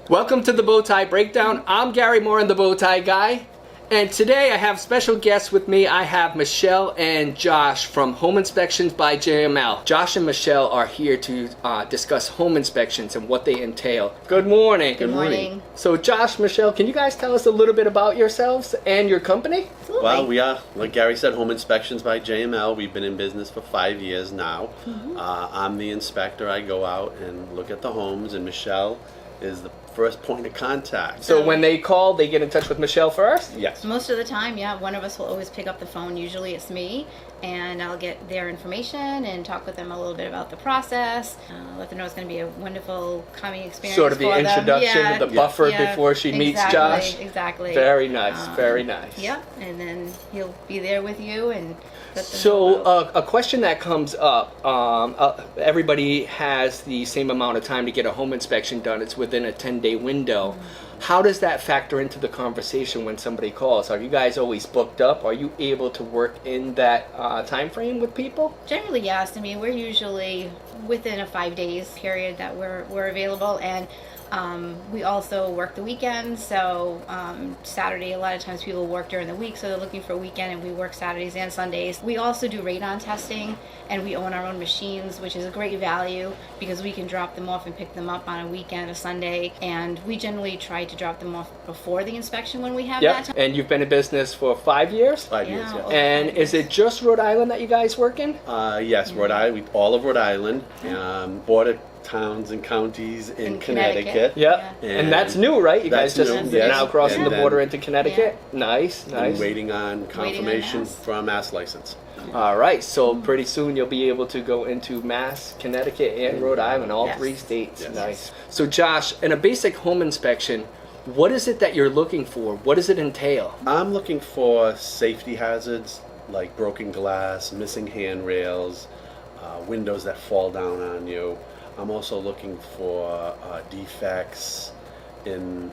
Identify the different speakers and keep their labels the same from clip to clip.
Speaker 1: Welcome to the Bowtie Breakdown. I'm Garry Morin, the BowTie Guy. And today I have special guests with me. I have Michelle and Josh from Home Inspections by JML. Josh and Michelle are here to discuss home inspections and what they entail. Good morning.
Speaker 2: Good morning.
Speaker 1: So Josh, Michelle, can you guys tell us a little bit about yourselves and your company?
Speaker 2: Absolutely.
Speaker 3: Well, we are, like Garry said, Home Inspections by JML. We've been in business for 5 years now. I'm the inspector. I go out and look at the homes, and Michelle is the first point of contact.
Speaker 1: So when they call, they get in touch with Michelle first?
Speaker 3: Yes.
Speaker 2: Most of the time, yeah, one of us will always pick up the phone. Usually it's me, and I'll get their information and talk with them a little bit about the process. Let them know it's going to be a wonderful, calming experience.
Speaker 1: Sort of the
Speaker 2: for them.
Speaker 1: introduction,
Speaker 2: Yeah.
Speaker 1: the buffer
Speaker 2: Yeah.
Speaker 1: before she meets
Speaker 2: Exactly,
Speaker 1: Josh.
Speaker 2: Exactly.
Speaker 1: Very nice, very nice.
Speaker 2: Yep, and then he'll be there with you and let them know
Speaker 1: So
Speaker 2: about-
Speaker 1: a question that comes up, everybody has the same amount of time to get a home inspection done. It's within a 10-day window. How does that factor into the conversation when somebody calls? Are you guys always booked up? Are you able to work in that time frame with people?
Speaker 2: Generally, yes. I mean, we're usually within a 5 days period that we're available, and we also work the weekends. So Saturday, a lot of times people work during the week, so they're looking for a weekend, and we work Saturdays and Sundays. We also do radon testing, and we own our own machines, which is a great value because we can drop them off and pick them up on a weekend, a Sunday, and we generally try to drop them off before the inspection when we have that time.
Speaker 1: And you've been in business for 5 years?
Speaker 3: 5 years,
Speaker 2: Yeah.
Speaker 3: yes.
Speaker 1: And is it just Rhode Island that you guys work in?
Speaker 3: Yes, Rhode Island, all of Rhode Island, border towns and counties in Connecticut.
Speaker 1: Yeah. And that's new, right? You guys
Speaker 3: That's
Speaker 1: just
Speaker 3: new, yes.
Speaker 1: now crossing
Speaker 3: And
Speaker 1: the border
Speaker 3: then-
Speaker 1: into Connecticut? Nice,
Speaker 3: And
Speaker 1: nice.
Speaker 3: waiting on confirmation
Speaker 2: Mass.
Speaker 3: from Mass license.
Speaker 1: All right, so pretty soon you'll be able to go into Mass, Connecticut, and Rhode Island, all
Speaker 2: Yes.
Speaker 1: 3 states.
Speaker 3: Yes.
Speaker 1: Nice. So Josh, in a basic home inspection, what is it that you're looking for? What does it entail?
Speaker 3: I'm looking for safety hazards like broken glass, missing handrails, windows that fall down on you. I'm also looking for defects in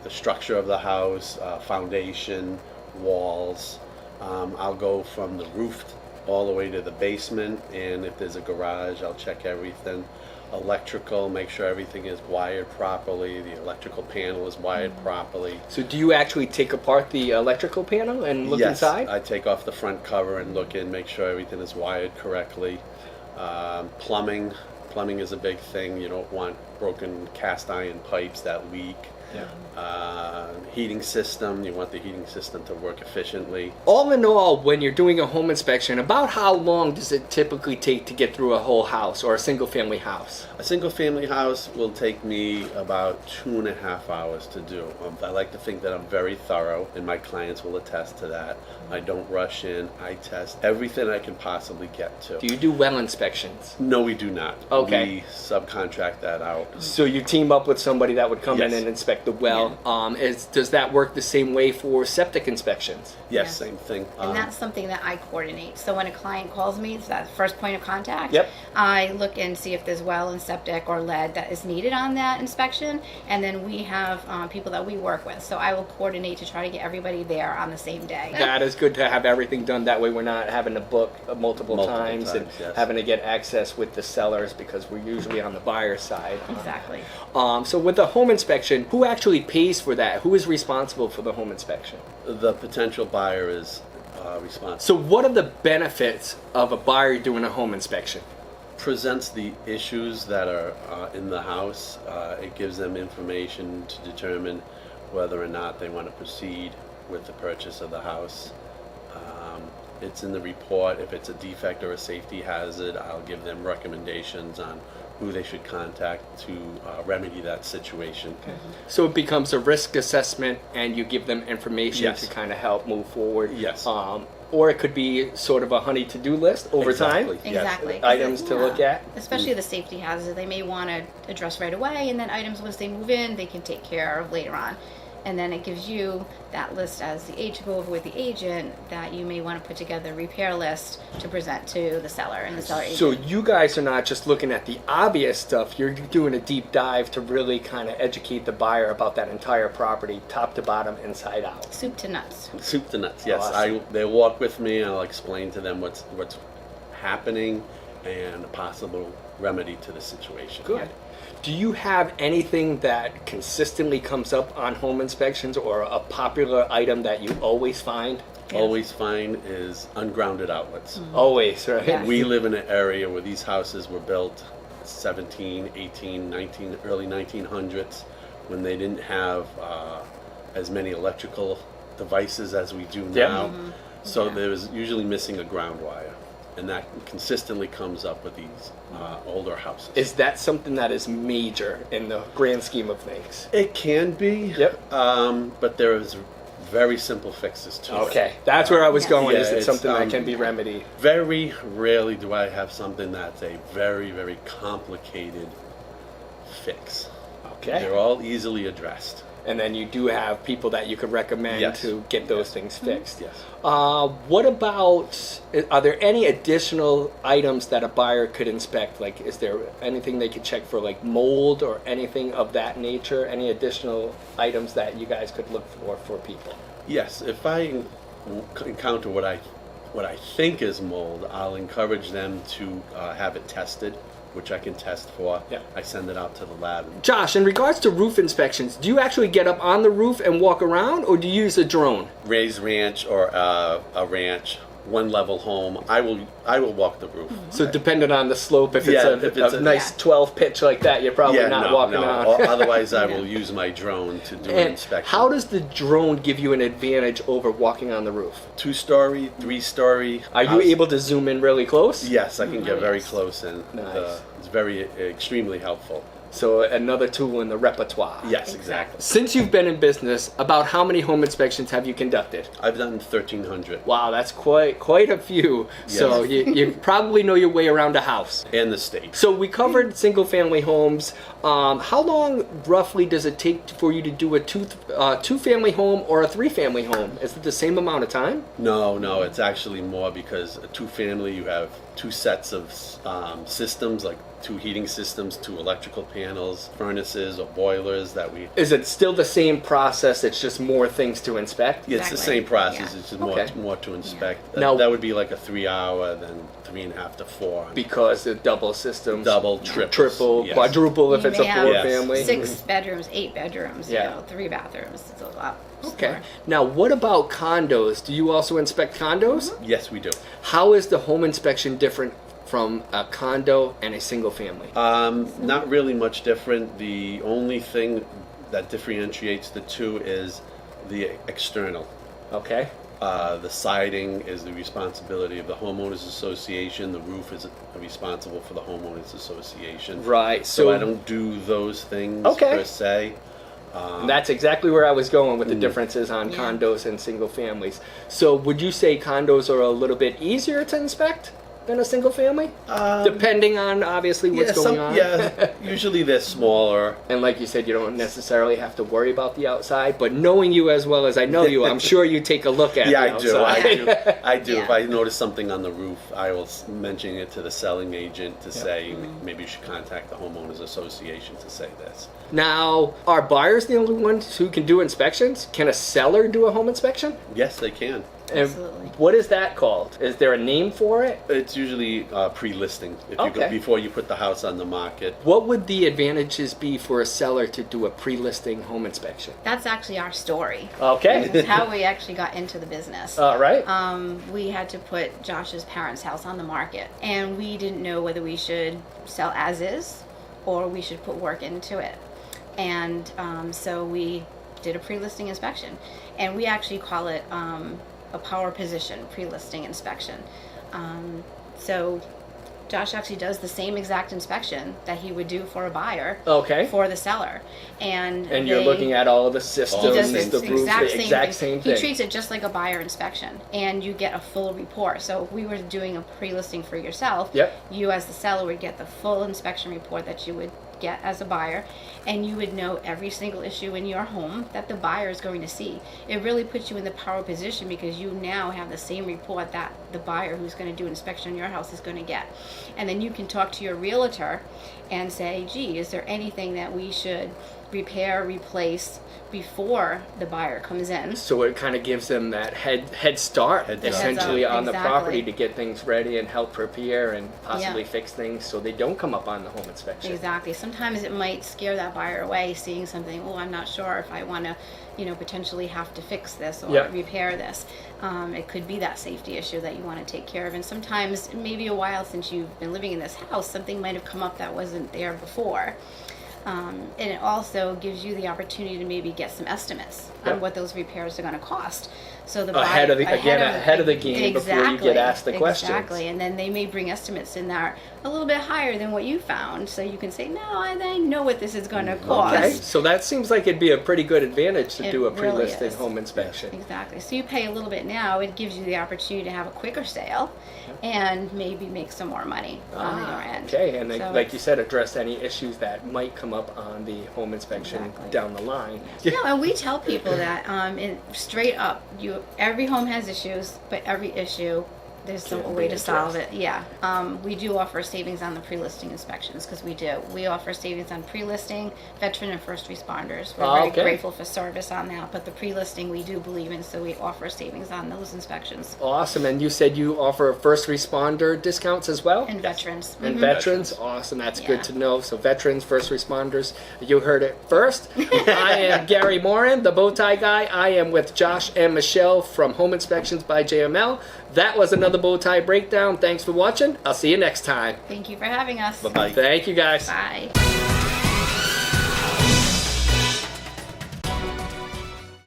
Speaker 3: the structure of the house, foundation, walls. I'll go from the roof all the way to the basement, and if there's a garage, I'll check everything. Electrical, make sure everything is wired properly, the electrical panel is wired properly.
Speaker 1: So do you actually take apart the electrical panel and look
Speaker 3: Yes,
Speaker 1: inside?
Speaker 3: I take off the front cover and look in, make sure everything is wired correctly. Plumbing is a big thing. You don't want broken cast iron pipes that leak.
Speaker 1: Yeah.
Speaker 3: Heating system, you want the heating system to work efficiently.
Speaker 1: All in all, when you're doing a home inspection, about how long does it typically take to get through a whole house or a single family house?
Speaker 3: A single family house will take me about 2.5 hours to do. I like to think that I'm very thorough, and my clients will attest to that. I don't rush in. I test everything I can possibly get to.
Speaker 1: Do you do well inspections?
Speaker 3: No, we do not.
Speaker 1: Okay.
Speaker 3: We subcontract that out.
Speaker 1: So you team up with somebody that would come in
Speaker 3: Yes.
Speaker 1: and inspect the well. Does that work the same way for septic inspections?
Speaker 3: Yes,
Speaker 2: Yeah.
Speaker 3: same thing.
Speaker 2: And that's something that I coordinate. So when a client calls me, it's that first point of contact.
Speaker 1: Yep.
Speaker 2: I look and see if there's well and septic or lead that is needed on that inspection. And then we have people that we work with. So I will coordinate to try to get everybody there on the same day.
Speaker 1: That is good to have everything done. That way we're not having to book multiple times and
Speaker 3: yes.
Speaker 1: having to get access with the sellers because we're usually on the buyer's side.
Speaker 2: Exactly.
Speaker 1: So with the home inspection, who actually pays for that? Who is responsible for the home inspection?
Speaker 3: The potential buyer is responsible.
Speaker 1: So what are the benefits of a buyer doing a home inspection?
Speaker 3: Presents the issues that are in the house. It gives them information to determine whether or not they want to proceed with the purchase of the house. It's in the report. If it's a defect or a safety hazard, I'll give them recommendations on who they should contact to remedy that situation.
Speaker 1: So it becomes a risk assessment and you give them information
Speaker 3: Yes.
Speaker 1: to kind of help move forward.
Speaker 3: Yes.
Speaker 1: Or it could be sort of a honey to-do list over
Speaker 3: Exactly.
Speaker 1: time.
Speaker 3: Yes.
Speaker 2: Exactly.
Speaker 1: Items to look at.
Speaker 2: Especially the safety hazards they may want to address right away, and then items once they move in, they can take care of later on. And then it gives you that list as the agent, go over with the agent, that you may want to put together a repair list to present to the seller and the seller agent.
Speaker 1: So you guys are not just looking at the obvious stuff, you're doing a deep dive to really kind of educate the buyer about that entire property, top to bottom, inside out.
Speaker 2: Soup to nuts.
Speaker 3: Soup to nuts. Yes,
Speaker 1: Awesome.
Speaker 3: they walk with me, and I'll explain to them what's happening and a possible remedy to the situation.
Speaker 1: Good. Do you have anything that consistently comes up on home inspections, or a popular item that you always find?
Speaker 3: Always find is ungrounded outlets.
Speaker 1: Always, right?
Speaker 2: Yeah.
Speaker 3: We live in an area where these houses were built 17, 18, 19, early 1900s, when they didn't have as many electrical devices as we do
Speaker 1: Yep.
Speaker 3: now. So
Speaker 2: Yeah.
Speaker 3: there was usually missing a ground wire, and that consistently comes up with these older houses.
Speaker 1: Is that something that is major in the grand scheme of things?
Speaker 3: It can be,
Speaker 1: Yep.
Speaker 3: But there is very simple fixes to it.
Speaker 1: Okay, that's where I was
Speaker 2: Yes.
Speaker 1: going.
Speaker 3: Yeah,
Speaker 1: Is it
Speaker 3: it's,
Speaker 1: something that can be remedied?
Speaker 3: Very rarely do I have something that's a very, very complicated fix.
Speaker 1: Okay.
Speaker 3: They're all easily addressed.
Speaker 1: And then you do have people that you could recommend
Speaker 3: Yes.
Speaker 1: to get those things fixed.
Speaker 3: Yes.
Speaker 1: What about, are there any additional items that a buyer could inspect? Like, is there anything they could check for, like mold or anything of that nature? Any additional items that you guys could look for people?
Speaker 3: Yes, if I encounter what I think is mold, I'll encourage them to have it tested, which I can test for.
Speaker 1: Yeah.
Speaker 3: I send it out to the lab.
Speaker 1: Josh, in regards to roof inspections, do you actually get up on the roof and walk around, or do you use a drone?
Speaker 3: Raised ranch or a ranch, one level home, I will walk the roof.
Speaker 1: So depending on the slope, if it's,
Speaker 3: Yeah,
Speaker 1: a,
Speaker 3: if it's
Speaker 1: a
Speaker 3: a-
Speaker 1: nice
Speaker 2: Yeah.
Speaker 1: 12 pitch like that, you're probably not walking on.
Speaker 3: Otherwise, I will use my drone to do an
Speaker 1: And
Speaker 3: inspection.
Speaker 1: how does the drone give you an advantage over walking on the roof?
Speaker 3: 2-story, 3-story?
Speaker 1: Are you able to zoom in really close?
Speaker 3: Yes, I can get very
Speaker 2: yes.
Speaker 3: close, and
Speaker 1: Nice.
Speaker 3: it's very extremely helpful.
Speaker 1: So another tool in the repertoire.
Speaker 3: Yes, exactly.
Speaker 1: Since you've been in business, about how many home inspections have you conducted?
Speaker 3: I've done 1,300
Speaker 1: Wow, that's quite a few. So
Speaker 3: Yes.
Speaker 1: you probably know your way around a house.
Speaker 3: in the state.
Speaker 1: So we covered single-family homes. How long roughly does it take for you to do a two-family home or a three-family home? Is it the same amount of time?
Speaker 3: No, it's actually more, because a 2-family, you have 2 sets of systems, like 2 heating systems, 2 electrical panels, furnaces or boilers that we.
Speaker 1: Is it still the same process? It's just more things to inspect?
Speaker 3: Yeah, it's the
Speaker 2: Exactly.
Speaker 3: same process.
Speaker 2: Yeah.
Speaker 3: It's just
Speaker 1: Okay.
Speaker 3: more to inspect.
Speaker 1: Now-
Speaker 3: That would be like a 3-hour, then 3.5 to 4.
Speaker 1: Because the double systems,
Speaker 3: Double, triples,
Speaker 1: triple,
Speaker 3: yes.
Speaker 1: quadruple if
Speaker 2: You
Speaker 1: it's a
Speaker 2: may have
Speaker 1: four-family.
Speaker 2: 6 bedrooms, 8 bedrooms,
Speaker 1: Yeah.
Speaker 2: 3 bathrooms. It's a lot.
Speaker 1: Okay.
Speaker 2: more.
Speaker 1: Now, what about condos? Do you also inspect condos?
Speaker 3: Yes, we do.
Speaker 1: How is the home inspection different from a condo and a single family?
Speaker 3: Not really much different. The only thing that differentiates the two is the external.
Speaker 1: Okay.
Speaker 3: The siding is the responsibility of the homeowners association. The roof is responsible for the homeowners association.
Speaker 1: Right.
Speaker 3: So I don't do those things
Speaker 1: Okay.
Speaker 3: per se.
Speaker 1: And that's exactly where I was going with the differences on
Speaker 2: Yeah.
Speaker 1: condos and single families. So would you say condos are a little bit easier to inspect than a single family? Depending on obviously what's going on.
Speaker 3: Usually they're smaller.
Speaker 1: And like you said, you don't necessarily have to worry about the outside, but knowing you as well as I know you, I'm sure you take a look at
Speaker 3: Yeah,
Speaker 1: the outside.
Speaker 3: I do.
Speaker 2: Yeah.
Speaker 3: If I notice something on the roof, I will mention it to the selling agent to say maybe you should contact the homeowners association to say this.
Speaker 1: Now, are buyers the only ones who can do inspections? Can a seller do a home inspection?
Speaker 3: Yes, they can.
Speaker 1: And
Speaker 2: Absolutely.
Speaker 1: what is that called? Is there a name for it?
Speaker 3: It's usually pre-listing. If you
Speaker 1: Okay.
Speaker 3: before you put the house on the market.
Speaker 1: What would the advantages be for a seller to do a pre-listing home inspection?
Speaker 2: That's actually our story.
Speaker 1: Okay.
Speaker 2: It's how we actually got into the business.
Speaker 1: All right.
Speaker 2: We had to put Josh's parents' house on the market, and we didn't know whether we should sell as is or we should put work into it. And so we did a pre-listing inspection, and we actually call it a power position pre-listing inspection. So Josh actually does the same exact inspection that he would do for a buyer
Speaker 1: Okay.
Speaker 2: for the seller, and
Speaker 1: You're looking at all of the
Speaker 2: he
Speaker 1: systems,
Speaker 2: does
Speaker 3: things,
Speaker 1: the
Speaker 2: the
Speaker 1: roof,
Speaker 2: exact,
Speaker 1: the exact same thing.
Speaker 2: He treats it just like a buyer inspection, and you get a full report. So if we were doing a pre-listing for yourself,
Speaker 1: Yep.
Speaker 2: you as the seller would get the full inspection report that you would get as a buyer, and you would know every single issue in your home that the buyer is going to see. It really puts you in the power position because you now have the same report that the buyer who's going to do an inspection on your house is going to get. And then you can talk to your realtor and say, gee, is there anything that we should repair, replace before the buyer comes in?
Speaker 1: So it kind of gives them that head start, essentially, on the property to get things ready and help prepare and possibly fix things so they don't come up on the home inspection.
Speaker 2: Exactly. Sometimes it might scare that buyer away, seeing something, oh, I'm not sure if I want to, potentially have to fix this or repair this. It could be that safety issue that you want to take care of. And sometimes, maybe a while since you've been living in this house, something might have come up that wasn't there before. And it also gives you the opportunity to maybe get some estimates on what those repairs are going to cost. So the
Speaker 1: ahead of the game before you get asked the questions.
Speaker 2: Exactly, and then they may bring estimates in that are a little bit higher than what you found, so you can say, no, I know what this is going to cost.
Speaker 1: Okay, so that seems like it'd be a pretty good advantage to do a pre-listed
Speaker 2: really
Speaker 1: home inspection.
Speaker 2: Exactly. So you pay a little bit now, it gives you the opportunity to have a quicker sale and maybe make some more money on your end.
Speaker 1: Okay, and then, like you said, address any issues that might come up on the home inspection down the line.
Speaker 2: No, and we tell people that straight up, every home has issues, but every issue there's a way to solve it. We do offer savings on the pre-listing inspections, because we offer savings on pre-listing, veteran and first responders. We're very grateful for service on that, but the pre-listing we do believe in, so we offer savings on those inspections.
Speaker 1: Awesome. And you said you offer first responder discounts as well?
Speaker 2: And veterans.
Speaker 1: And veterans? Awesome. That's good to know. So veterans, first responders, you heard it first. I am Garry Morin, the BowTie Guy. I am with Josh and Michelle from Home Inspections by JML. That was another Bowtie Breakdown. Thanks for watching. I'll see you next time.
Speaker 2: Thank you for having us.
Speaker 3: Bye-bye.
Speaker 1: Thank you, guys.
Speaker 2: Bye.